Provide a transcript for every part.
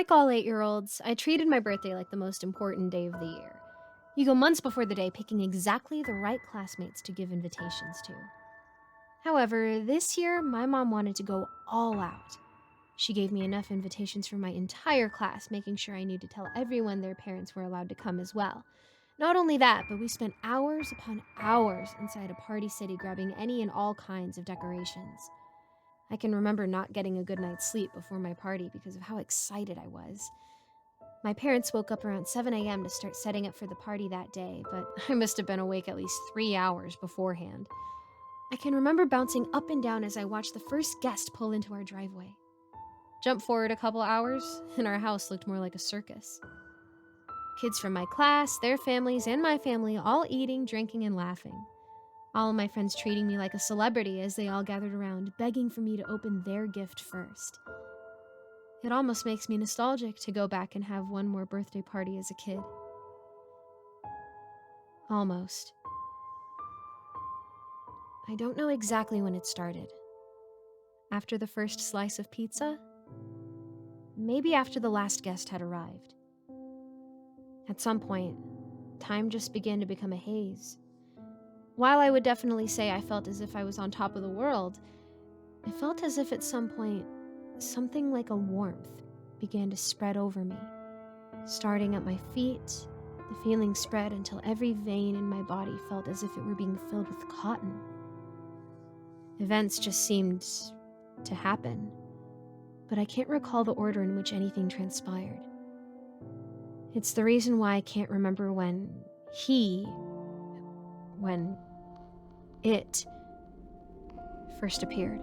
Like all 8-year-olds, I treated my birthday like the most important day of the year. You go months before the day picking exactly the right classmates to give invitations to. However, this year, my mom wanted to go all out. She gave me enough invitations for my entire class, making sure I knew to tell everyone their parents were allowed to come as well. Not only that, but we spent hours upon hours inside a party city grabbing any and all kinds of decorations. I can remember not getting a good night's sleep before my party because of how excited I was. My parents woke up around 7 a.m. to start setting up for the party that day, but I must have been awake at least 3 hours beforehand. I can remember bouncing up and down as I watched the first guest pull into our driveway. Jump forward a couple hours, and our house looked more like a circus. Kids from my class, their families, and my family all eating, drinking, and laughing. All of my friends treating me like a celebrity as they all gathered around, begging for me to open their gift first. It almost makes me nostalgic to go back and have one more birthday party as a kid. Almost. I don't know exactly when it started. After the first slice of pizza? Maybe after the last guest had arrived. At some point, time just began to become a haze. While I would definitely say I felt as if I was on top of the world, it felt as if at some point, something like a warmth began to spread over me. Starting at my feet, the feeling spread until every vein in my body felt as if it were being filled with cotton. Events just seemed to happen, but I can't recall the order in which anything transpired. It's the reason why I can't remember when it first appeared.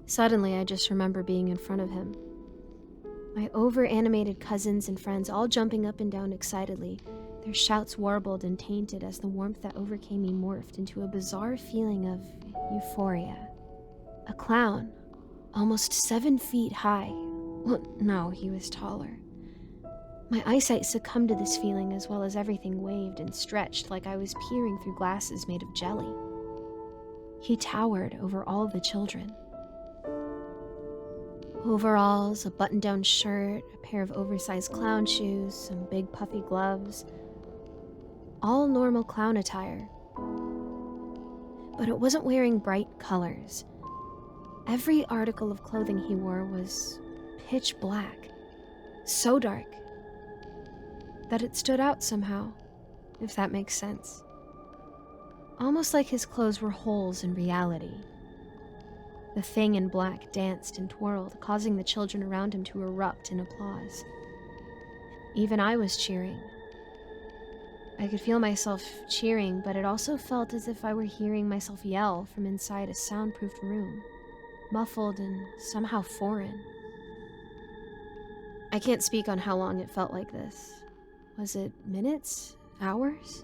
Suddenly, I just remember being in front of him. My over-animated cousins and friends all jumping up and down excitedly, their shouts warbled and tainted as the warmth that overcame me morphed into a bizarre feeling of euphoria. A clown, almost 7 feet high. Well, no, he was taller. My eyesight succumbed to this feeling as well as everything waved and stretched like I was peering through glasses made of jelly. He towered over all the children. Overalls, a button-down shirt, a pair of oversized clown shoes, some big puffy gloves. All normal clown attire. But it wasn't wearing bright colors. Every article of clothing he wore was pitch black, so dark that it stood out somehow, if that makes sense. Almost like his clothes were holes in reality. The thing in black danced and twirled, causing the children around him to erupt in applause. Even I was cheering. I could feel myself cheering, but it also felt as if I were hearing myself yell from inside a soundproofed room, muffled and somehow foreign. I can't speak on how long it felt like this. Was it minutes? Hours?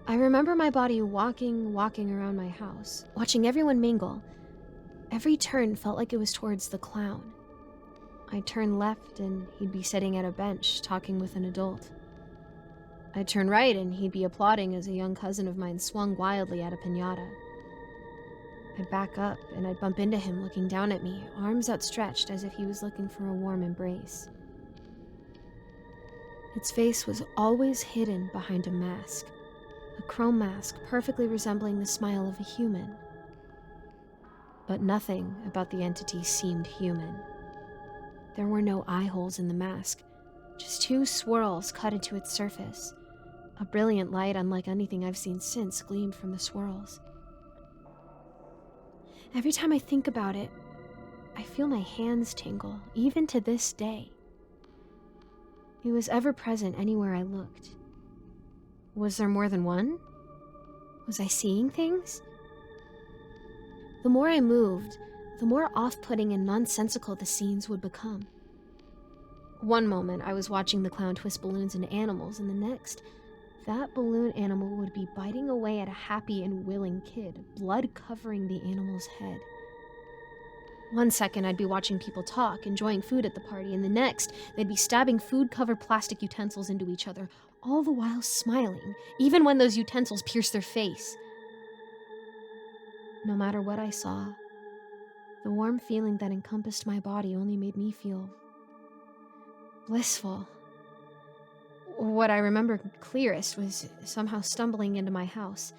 I remember my body walking around my house, watching everyone mingle. Every turn felt like it was towards the clown. I'd turn left and he'd be sitting at a bench talking with an adult. I'd turn right and he'd be applauding as a young cousin of mine swung wildly at a piñata. I'd back up and I'd bump into him looking down at me, arms outstretched as if he was looking for a warm embrace. Its face was always hidden behind a mask. A chrome mask perfectly resembling the smile of a human. But nothing about the entity seemed human. There were no eye holes in the mask, just 2 swirls cut into its surface. A brilliant light unlike anything I've seen since gleamed from the swirls. Every time I think about it, I feel my hands tingle, even to this day. It was ever present anywhere I looked. Was there more than one? Was I seeing things? The more I moved, the more off-putting and nonsensical the scenes would become. One moment, I was watching the clown twist balloons into animals, and the next, that balloon animal would be biting away at a happy and willing kid, blood covering the animal's head. One second, I'd be watching people talk, enjoying food at the party, and the next, they'd be stabbing food-covered plastic utensils into each other, all the while smiling, even when those utensils pierced their face. No matter what I saw, The warm feeling that encompassed my body only made me feel blissful. What I remember clearest was somehow stumbling into my house,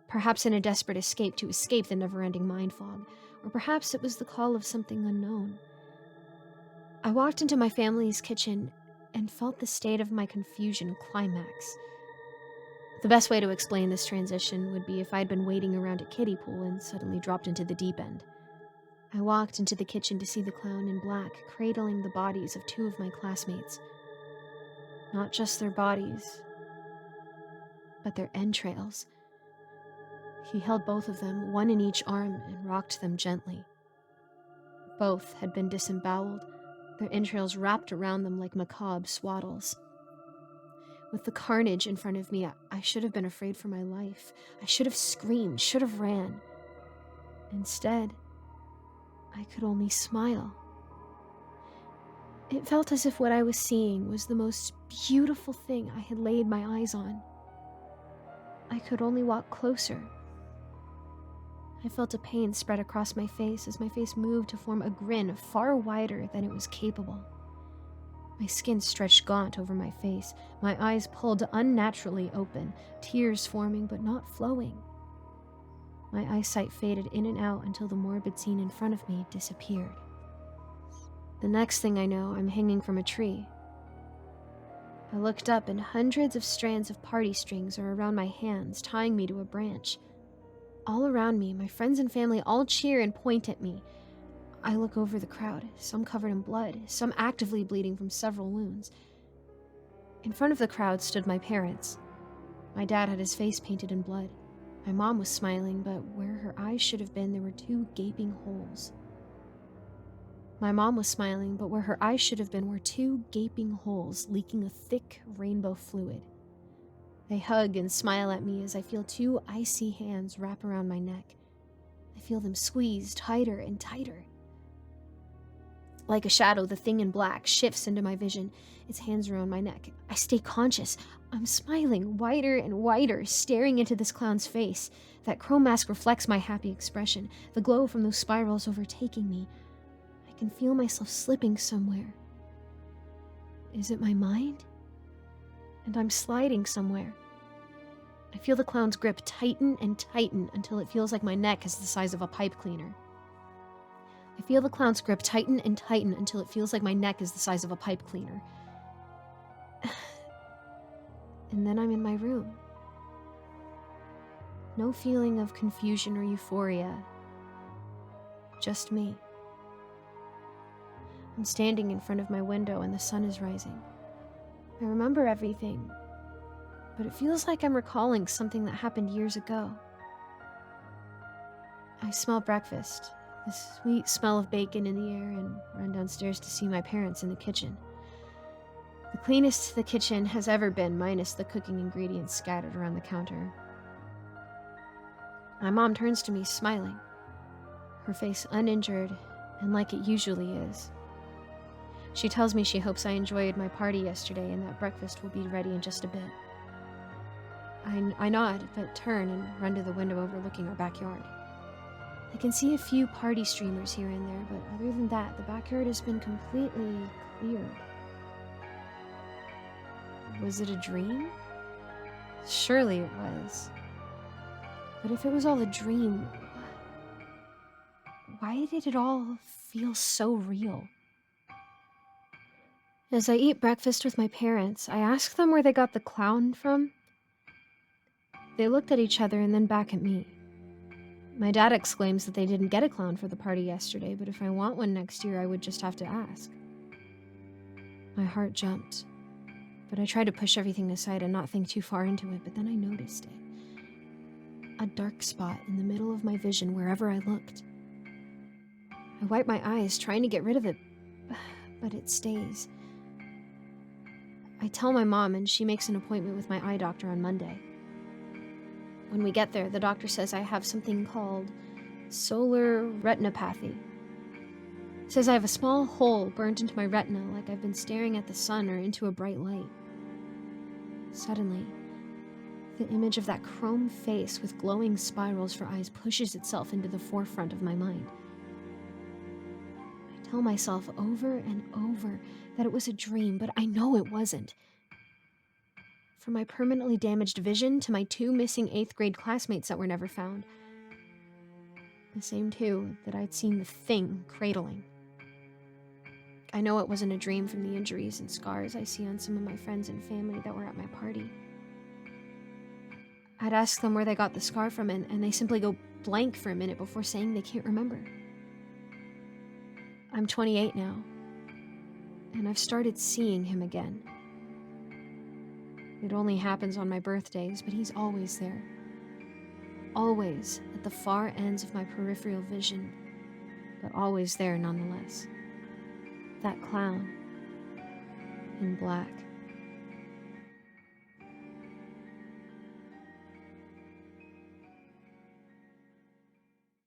perhaps in a desperate escape to escape the never-ending mind fog, or perhaps it was the call of something unknown. I walked into my family's kitchen and felt the state of my confusion climax. The best way to explain this transition would be if I'd been waiting around a kiddie pool and suddenly dropped into the deep end. I walked into the kitchen to see the clown in black cradling the bodies of 2 of my classmates. Not just their bodies, but their entrails. He held both of them, one in each arm, and rocked them gently. Both had been disemboweled, their entrails wrapped around them like macabre swaddles. With the carnage in front of me, I should have been afraid for my life. I should have screamed, should have ran. Instead, I could only smile. It felt as if what I was seeing was the most beautiful thing I had laid my eyes on. I could only walk closer. I felt a pain spread across my face as my face moved to form a grin far wider than it was capable. My skin stretched gaunt over my face, my eyes pulled unnaturally open, tears forming but not flowing. My eyesight faded in and out until the morbid scene in front of me disappeared. The next thing I know, I'm hanging from a tree. I looked up and hundreds of strands of party strings are around my hands, tying me to a branch. All around me, my friends and family all cheer and point at me. I look over the crowd, some covered in blood, some actively bleeding from several wounds. In front of the crowd stood my parents. My dad had his face painted in blood. My mom was smiling, but where her eyes should have been, there were 2 gaping holes. My mom was smiling, but where her eyes should have been were 2 gaping holes leaking a thick rainbow fluid. They hug and smile at me as I feel 2 icy hands wrap around my neck. I feel them squeeze tighter and tighter. Like a shadow, the thing in black shifts into my vision, its hands around my neck. I stay conscious. I'm smiling wider and wider, staring into this clown's face. That chrome mask reflects my happy expression, the glow from those spirals overtaking me. I can feel myself slipping somewhere. Is it my mind? And I'm sliding somewhere. I feel the clown's grip tighten and tighten until it feels like my neck is the size of a pipe cleaner. I feel the clown's grip tighten and tighten until it feels like my neck is the size of a pipe cleaner. And then I'm in my room. No feeling of confusion or euphoria. Just me. I'm standing in front of my window and the sun is rising. I remember everything, but it feels like I'm recalling something that happened years ago. I smell breakfast, the sweet smell of bacon in the air, and run downstairs to see my parents in the kitchen. The cleanest the kitchen has ever been, minus the cooking ingredients scattered around the counter. My mom turns to me smiling, her face uninjured and like it usually is. She tells me she hopes I enjoyed my party yesterday and that breakfast will be ready in just a bit. I nod, but turn and run to the window overlooking our backyard. I can see a few party streamers here and there, but other than that, the backyard has been completely cleared. Was it a dream? Surely it was. But if it was all a dream, why did it all feel so real? As I eat breakfast with my parents, I ask them where they got the clown from. They looked at each other and then back at me. My dad exclaims that they didn't get a clown for the party yesterday, but if I want one next year, I would just have to ask. My heart jumped, but I tried to push everything aside and not think too far into it, but then I noticed it. A dark spot in the middle of my vision wherever I looked. I wipe my eyes, trying to get rid of it, but it stays. I tell my mom, and she makes an appointment with my eye doctor on Monday. When we get there, the doctor says I have something called solar retinopathy. Says I have a small hole burned into my retina like I've been staring at the sun or into a bright light. Suddenly, the image of that chrome face with glowing spirals for eyes pushes itself into the forefront of my mind. tell myself over and over that it was a dream, but I know it wasn't. From my permanently damaged vision to my 2 missing 8th grade classmates that were never found. The same 2 that I'd seen the thing cradling. I know it wasn't a dream from the injuries and scars I see on some of my friends and family that were at my party. I'd ask them where they got the scar from, and they simply go blank for a minute before saying they can't remember. I'm 28 now, and I've started seeing him again. It only happens on my birthdays, but he's always there. Always at the far ends of my peripheral vision, but always there nonetheless. That clown in black.